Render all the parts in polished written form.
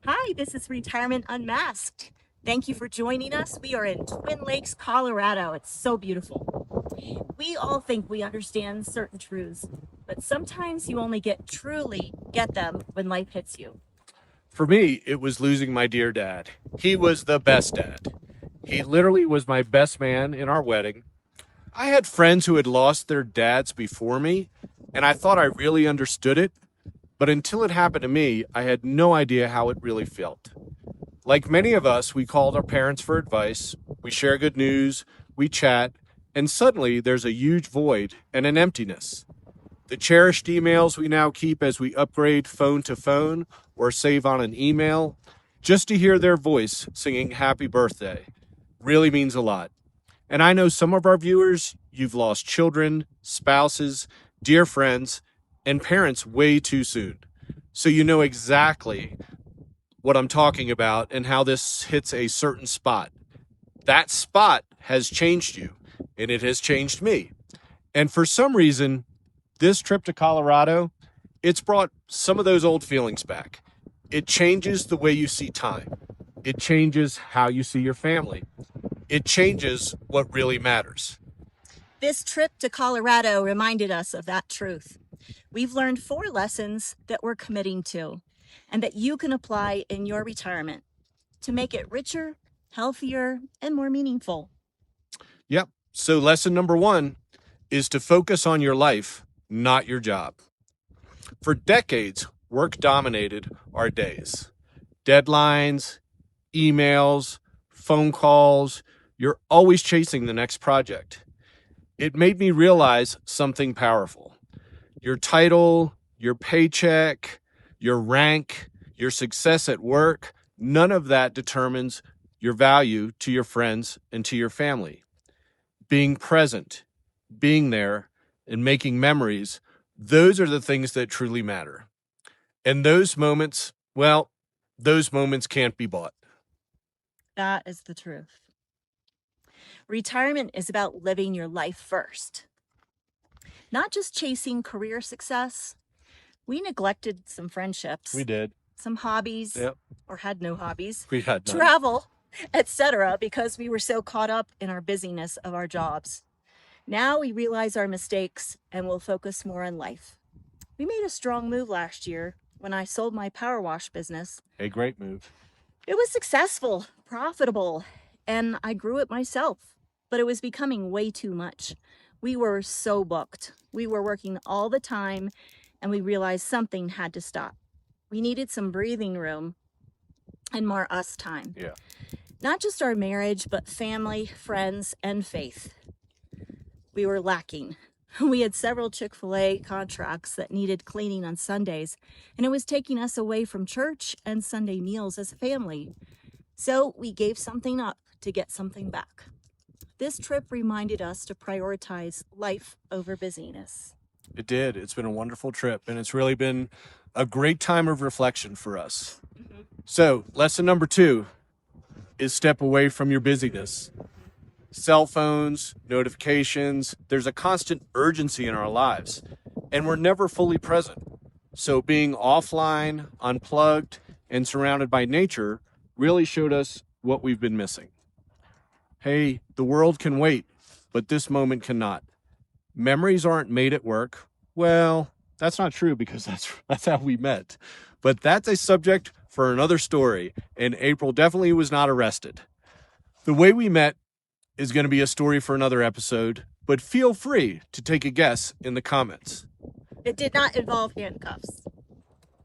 Hi, this is Retirement Unmasked. Thank you for joining us. We are in Twin Lakes, Colorado. It's so beautiful. We all think we understand certain truths, but sometimes you only truly get them when life hits you. For me, it was losing my dear dad. He was the best dad. He literally was my best man in our wedding. I had friends who had lost their dads before me, and I thought I really understood it. But until it happened to me, I had no idea how it really felt. Like many of us, we called our parents for advice, we share good news, we chat, and suddenly there's a huge void and an emptiness. The cherished emails we now keep as we upgrade phone to phone or save on an email, just to hear their voice singing happy birthday, really means a lot. And I know some of our viewers, you've lost children, spouses, dear friends, and parents way too soon. So you know exactly what I'm talking about and how this hits a certain spot. That spot has changed you, and it has changed me. And for some reason, this trip to Colorado, it's brought some of those old feelings back. It changes the way you see time. It changes how you see your family. It changes what really matters. This trip to Colorado reminded us of that truth. We've learned 4 lessons that we're committing to and that you can apply in your retirement to make it richer, healthier, and more meaningful. Yep. So lesson number 1 is to focus on your life, not your job. For decades, work dominated our days. Deadlines, emails, phone calls, you're always chasing the next project. It made me realize something powerful. Your title, your paycheck, your rank, your success at work, none of that determines your value to your friends and to your family. Being present, being there, and making memories, those are the things that truly matter. And those moments, well, those moments can't be bought. That is the truth. Retirement is about living your life first, not just chasing career success. We neglected some friendships. We did. Some hobbies. Yep. Or had no hobbies. We had none. Travel, etc., because we were so caught up in our busyness of our jobs. Now we realize our mistakes and will focus more on life. We made a strong move last year when I sold my power wash business. A great move. It was successful, profitable, and I grew it myself, but it was becoming way too much. We were so booked. We were working all the time, and we realized something had to stop. We needed some breathing room and more us time. Yeah. Not just our marriage, but family, friends, and faith. We were lacking. We had several Chick-fil-A contracts that needed cleaning on Sundays, and it was taking us away from church and Sunday meals as a family. So we gave something up to get something back. This trip reminded us to prioritize life over busyness. It did. It's been a wonderful trip, and it's really been a great time of reflection for us. So, lesson number 2 is step away from your busyness. Cell phones, notifications, there's a constant urgency in our lives, and we're never fully present. So being offline, unplugged, and surrounded by nature really showed us what we've been missing. Hey, the world can wait, but this moment cannot. Memories aren't made at work. Well, that's not true because that's how we met. But that's a subject for another story, and April definitely was not arrested. The way we met is going to be a story for another episode, but feel free to take a guess in the comments. It did not involve handcuffs.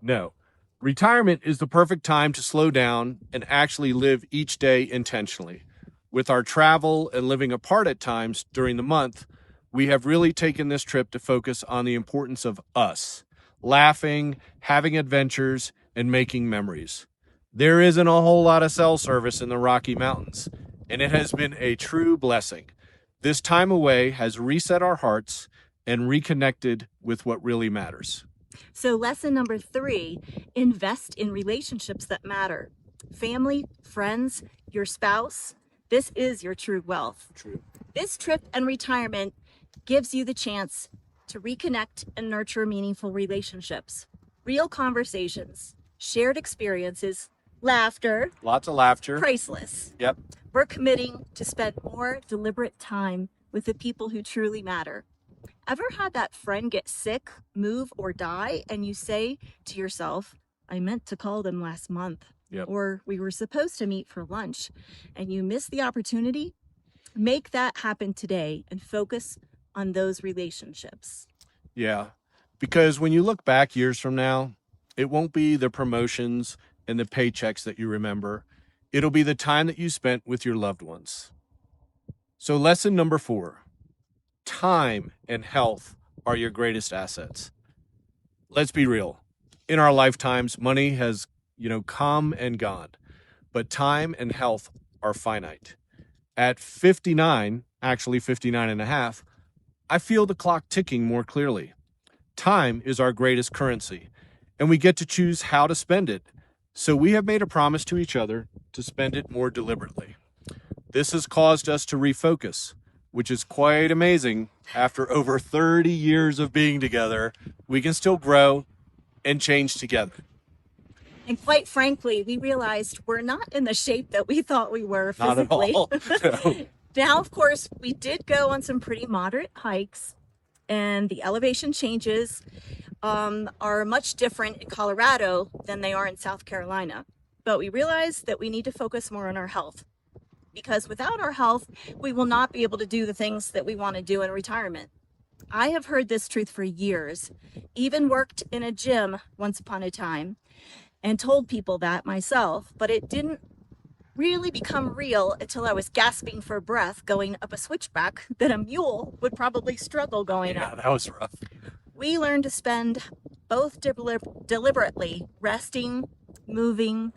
No. Retirement is the perfect time to slow down and actually live each day intentionally. With our travel and living apart at times during the month, we have really taken this trip to focus on the importance of us, laughing, having adventures, and making memories. There isn't a whole lot of cell service in the Rocky Mountains, and it has been a true blessing. This time away has reset our hearts and reconnected with what really matters. So lesson number 3, invest in relationships that matter. Family, friends, your spouse, this is your true wealth. True. This trip and retirement gives you the chance to reconnect and nurture meaningful relationships, real conversations, shared experiences, laughter, lots of laughter. priceless. Yep. We're committing to spend more deliberate time with the people who truly matter. Ever had that friend get sick, move, or die, and you say to yourself, I meant to call them last month, Yep. or we were supposed to meet for lunch, and you missed the opportunity? Make that happen today and focus on those relationships. Yeah. Because when you look back years from now, it won't be the promotions and the paychecks that you remember. It'll be the time that you spent with your loved ones. So lesson number 4, time and health are your greatest assets. Let's be real. In our lifetimes, money has, come and gone, but time and health are finite. At 59, actually 59 and a half, I feel the clock ticking more clearly. Time is our greatest currency, and we get to choose how to spend it. So we have made a promise to each other to spend it more deliberately. This has caused us to refocus, which is quite amazing. After over 30 years of being together, we can still grow and change together. And quite frankly, we realized we're not in the shape that we thought we were physically. Not at all. No. Now, of course, we did go on some pretty moderate hikes, and the elevation changes are much different in Colorado than they are in South Carolina. But we realized that we need to focus more on our health, because without our health, we will not be able to do the things that we want to do in retirement. I have heard this truth for years, even worked in a gym once upon a time, and told people that myself, but it didn't really become real until I was gasping for breath going up a switchback that a mule would probably struggle going up. Yeah, that was rough. We learned to spend both deliberately, resting, moving,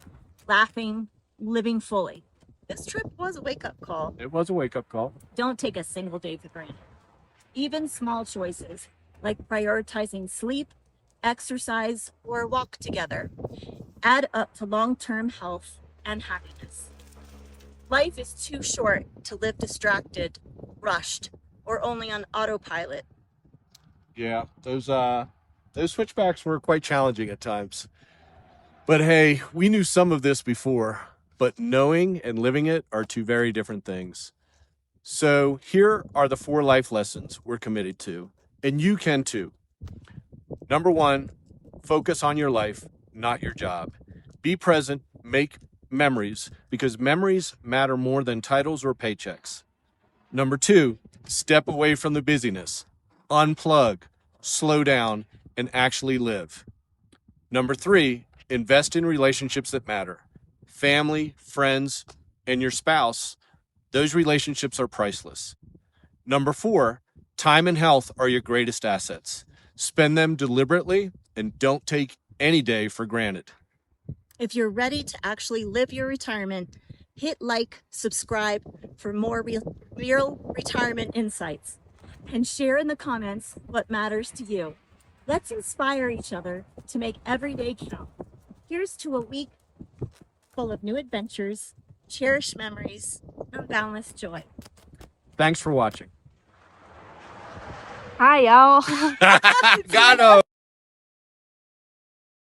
laughing, living fully. This trip was a wake-up call. It was a wake-up call. Don't take a single day for granted. Even small choices like prioritizing sleep, exercise, or a walk together add up to long-term health and happiness. Life is too short to live distracted, rushed, or only on autopilot. Yeah, those switchbacks were quite challenging at times. But hey, we knew some of this before, but knowing and living it are two very different things. So here are the 4 life lessons we're committed to, and you can too. Number 1, focus on your life, not your job. Be present, make memories, because memories matter more than titles or paychecks. Number 2, step away from the busyness. Unplug, slow down, and actually live. Number 3, invest in relationships that matter. Family, friends, and your spouse. Those relationships are priceless. Number 4, time and health are your greatest assets. Spend them deliberately and don't take any day for granted. If you're ready to actually live your retirement, hit like, subscribe for more real retirement insights, and share in the comments what matters to you. Let's inspire each other to make every day count. Here's to a week full of new adventures, cherished memories, and boundless joy. Thanks for watching. Hi, y'all. Got him.